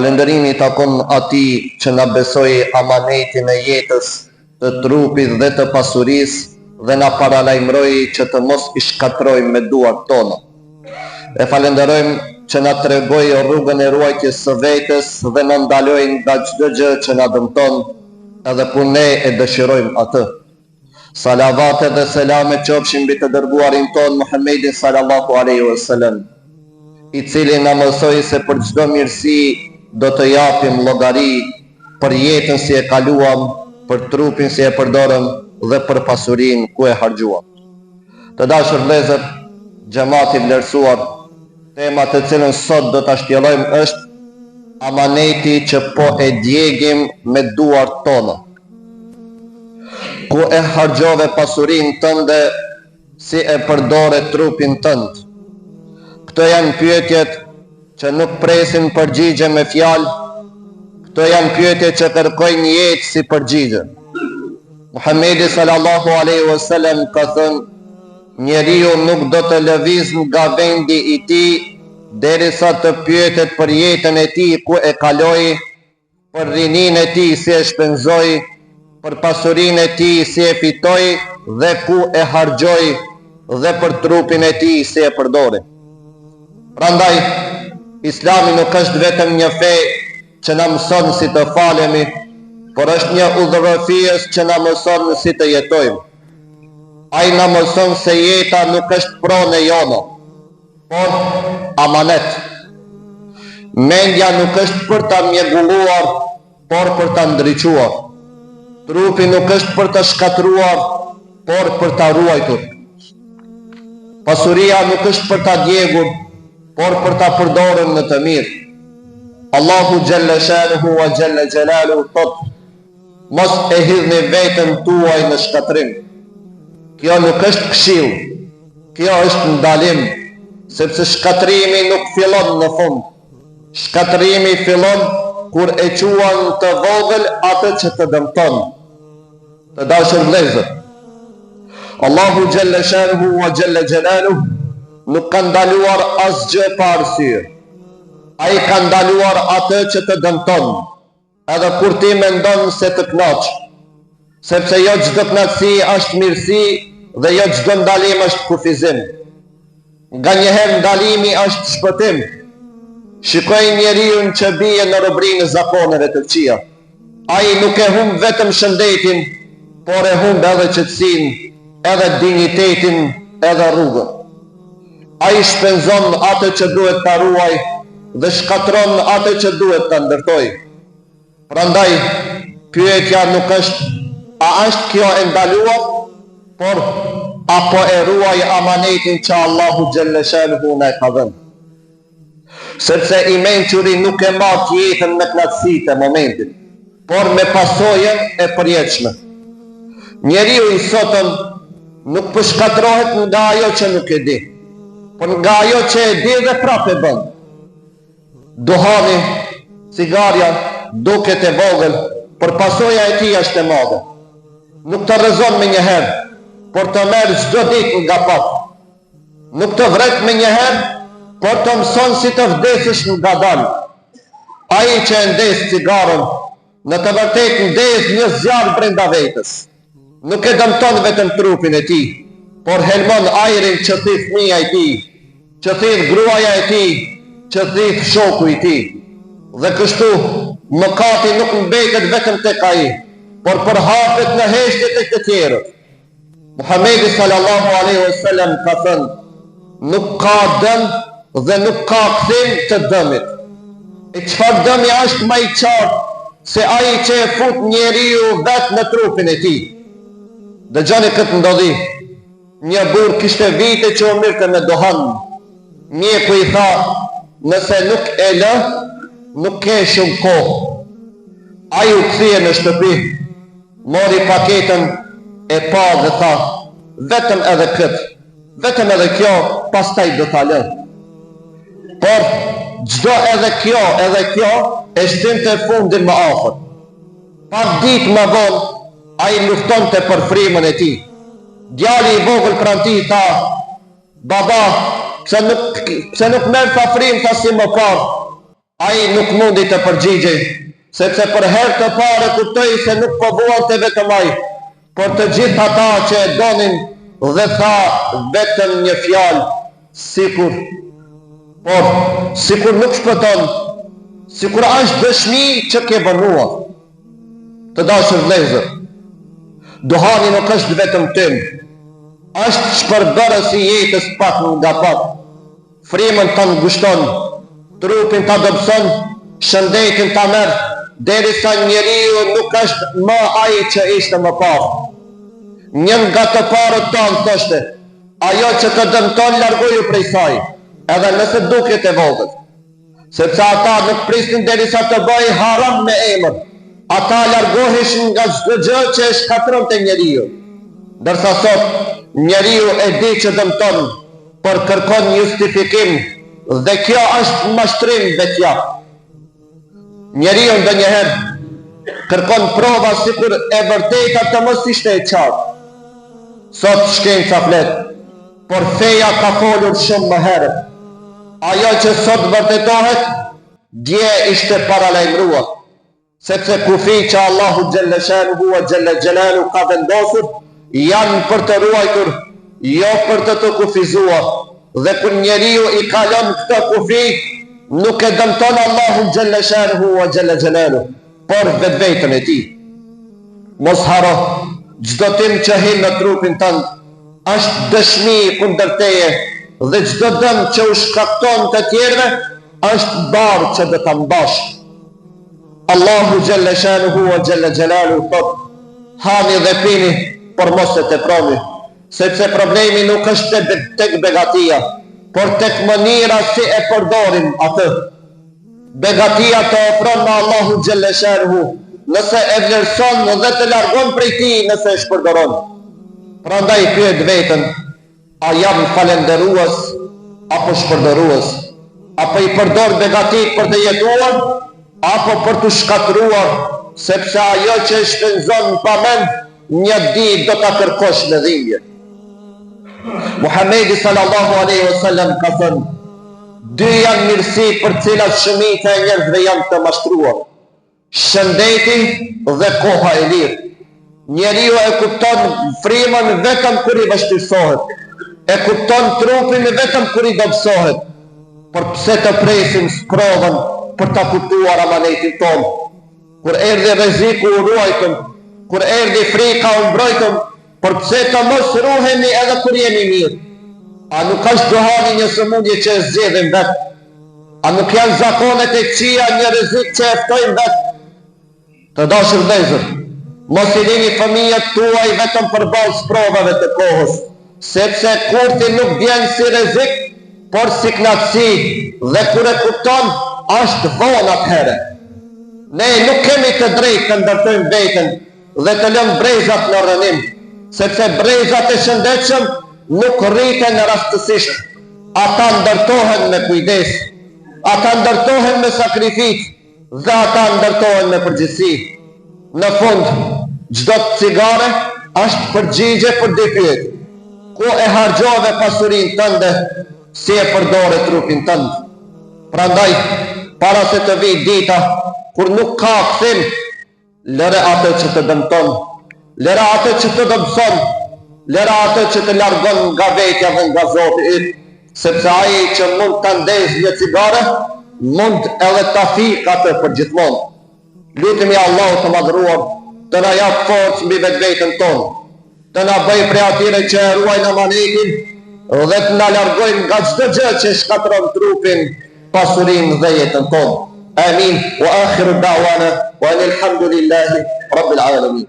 Falëndërimi takon atij që na besoi amanetin e jetës, të trupit dhe të pasurisë dhe na paralajmëroi që të mos i shkatrojmë me duart tona. E falenderojmë që na tregoi rrugën e ruajtjes së vetes dhe na ndaloi nga çdo gjë që na dëmton, edhe kur ne e dëshirojmë atë. Salavat dhe selamet qofshin mbi të dërguarin ton Muhammedin sallallahu alaihi wasallam, i cili na mësoi se për çdo mirësi do të japim llogari, për jetën si e kaluam, për trupin si e përdorëm dhe për pasurinë ku e harxuam. Të dashur vëllezër, xhamati i vlerësuar, tema të cilën sot do ta shtjellojmë është amaneti që po e djegim me duart tona. Ku e harxove pasurinë tënde, si e përdore trupin tënd. Këto janë pyetjet që nuk presin përgjigje me fjalë, këto janë pyetjet që kërkojnë jetë si përgjigje. Muhamedi sallallahu alaihi wasallam ka thënë, njeriu nuk do të lëvizë nga vendi i tij derisa të pyetet për jetën e tij ku e kaloi, për rininë e tij si e shpenzoi, për pasurinë e tij si e fitoi dhe ku e harxhoi, dhe për trupin e tij si e përdori. Prandaj, Islami nuk është vetëm një fe që na mëson si të falemi, por është një udhëheqës që na mëson si të jetojmë. Ai na mëson se jeta nuk është pronë jona, por amanet. Mendja nuk është për ta mjegulluar, por për ta ndriçuar. Trupi nuk është për ta shkatruar, por për ta ruajtur. Pasuria nuk është për ta djegur, por për ta përdorur në të mirë. Allahu xhalla shanuhu wa xhalla jalaluhu thot: mos e hidhni veten tuaj në shkatrim. Kjo nuk është këshill, kjo është ndalim, sepse shkatrimi nuk fillon në fund. Shkatrimi fillon kur e quan të vogël atë që të dëmton. Të dashur vëllezër, Allahu xhalla shanuhu wa xhalla jalaluhu nuk ka ndaluar asgjë pa arsye. Ai ka ndaluar atë që të dëmton, edhe kur ti mendon se të kënaq, sepse jo çdo kënaqësi është mirësi dhe jo çdo ndalim është kufizim. Nganjëherë ndalimi është shpëtim. Shikoj njeriu që bie në robrinë e zakoneve të këqija. Ai nuk e humb vetëm shëndetin, por e humb edhe qetësinë, edhe dinjitetin, edhe rrugën. Ai shpenzon atë që duhet ta ruaj dhe shkatron atë që duhet ta ndërtoj. Prandaj, pyetja nuk është a është kjo e ndaluar, por apo e ruaj amanetin që Allahu xhalla shanuhu na ka dhënë. Sepse i mençuri nuk e mat jetën me kënaqësitë e momentit, por me pasojën e përjetshme. Njeriu i sotëm nuk përshkatrohet nga ajo që nuk e di, por nga ajo që e di dhe prapë e bën. Duhani, cigaria, duket e vogël, por pasoja e tij është e madhe. Nuk të rrezon me njëherë, por të merr çdo ditë nga pak. Nuk të vret me njëherë, por të mëson si të vdesësh nga dalë. Ai që e ndes cigarën, në të vërtetë ndes një zjarr brenda vetes. Nuk e dëmton vetëm trupin e tij, por helmon ajrin që thith fëmia e tij, që thith gruaja e tij, që thith shoku i tij. Dhe kështu, mëkati nuk mbetet vetëm tek ai, por përhapet në heshtje tek të tjerët. Muhamedi sallallahu alaihi wasallam ka thënë, nuk ka dëm dhe nuk ka kthim të dëmit. E çfarë dëmi është më i qartë se ai që e fut njeriu vetë në trupin e tij? Dëgjoni këtë ndodhi. Një burr kishte vite që u mirte me duhan. Mjeku i tha, nëse nuk e lë, nuk ke shumë kohë. Ai u kthye në shtëpi, mori paketën e pa dhe tha, vetëm edhe këtë, vetëm edhe kjo, pastaj do ta lë. Por çdo edhe kjo e shtinte fundin më afër. Pak ditë më vonë, ai luftonte për frymën e tij. Djali i vogël pranë tij tha, baba, pse nuk merr ta frymë, tha si më parë. ai nuk mundi të përgjigjej, sepse për herë të parë kuptoi se nuk po vuante vetëm ai, por të gjithë ata që e donin, dhe tha vetëm një fjalë, sikur nuk shpëton, sikur është dëshmi që ke bënuar. Të dashur vëllezër, duhani nuk është vetëm tym, është shpërbërës i jetës pak nga pak. Frymën ta ngushton, trupin ta dobëson, shëndetin ta merr, derisa njeriu nuk është më ai që ishte më parë. Një nga të parët tanë thoshte, ajo që të dëmton largoju prej saj, edhe nëse duket e vogël, sepse ata nuk prisnin derisa të bëj haram me emër, ata largoheshin nga çdo gjë që e shkatronte njeriu. Ndërsa sot njeriu e di që dëmton, por kërkon justifikim, dhe kjo është mashtrim vetja. Njeriu ndonjëherë kërkon prova sikur e vërteta të mos ishte e qartë. Sot shkenca flet, por feja ka folur shumë më herët. Ajo që sot vërtetohet, dje ishte paralajmëruar, sepse kufi që Allahu xhalla shanuhu wa xhalla xhelalu ka vendosur janë për të ruajtur, jo për të kufizuar. Dhe kur njeriu i kalon këtë kufi, nuk e dëmton Allahu xhalla shanuhu wa xhalla xhelalu, por vetveten e tij. Mos haro, çdo tim që hin në trupin tënd është dëshmi kundër teje, dhe çdo dëm që u shkakton të tjerëve është barë që do ta mbash. Allahu xhalla shanuhu wa xhalla xhelalu thot: hani dhe pini, por mos e teproni, sepse problemi nuk është tek begatia, por tek mënyra si e përdorim atë. Begatia të ofron me Allahu xhalla shanuhu, nëse e vlerëson dhe të largon prej tij nëse e shpërdoron. Prandaj pyet veten, a jam falendërues apo shpërdorues? Apo i përdor begatit për të jetuar, apo për të shkatruar, sepse ajo që e shpenzon pa mend, një ditë do ta kërkosh në dhimbje. Muhamedi sallallahu alaihi wasallam ka thënë, dy janë mirësi për cilat shumica e njerëzve janë të mashtruar: shëndeti dhe koha e lirë. Njeriu e kupton frymën vetëm kur i vështirësohet, e kupton trupin vetëm kur i dobësohet. Por pse të presim provën për ta kuptuar amanetin ton? Kur erdhi rreziku u ruajtëm, kur erdhi frika u mbrojtëm, por pse të mos ruhemi edhe kur jemi mirë? A nuk është duhani një sëmundje që e zgjedhim vetë? A nuk janë zakonet e këqija një rrezik që e ftojmë vetë? Të dashur vëllezër, mos i lini fëmijët tuaj vetëm përballë provave të kohës, sepse kurthi nuk vjen si rrezik, por si knatësi, dhe kur e kupton, është vonë atëherë. Ne nuk kemi të drejtë të ndërtojmë veten dhe të lëmë brezat në rënim, sepse brezat e shëndetshëm nuk rriten rastësisht. Ata ndërtohen me kujdes, ata ndërtohen me sakrificë, dhe ata ndërtohen me përgjegjësi. Në fund, çdo cigare është përgjigje për dy pyetje: ku e harxhove pasurinë tënde, si e përdore trupin tënd? Prandaj, para se të vijë dita kur nuk ka kthim, lëre atë që të dëmton, lëre atë që të dobëson, lëre atë që të largon nga vetja dhe nga Zoti yt, sepse ai që mund ta ndezë një cigare, mund edhe ta fikë atë për gjithmonë. Lutemi Allahu të madhruar të na jap forcë mbi vetveten tonë, të na bëjë prej atyre që e ruajnë amanetin dhe të na largojnë nga çdo gjë që shkatron trupin, pasurinë dhe jetën tonë. Amin. Wa akhiru da'wana wa alhamdulillahi rabbil alamin.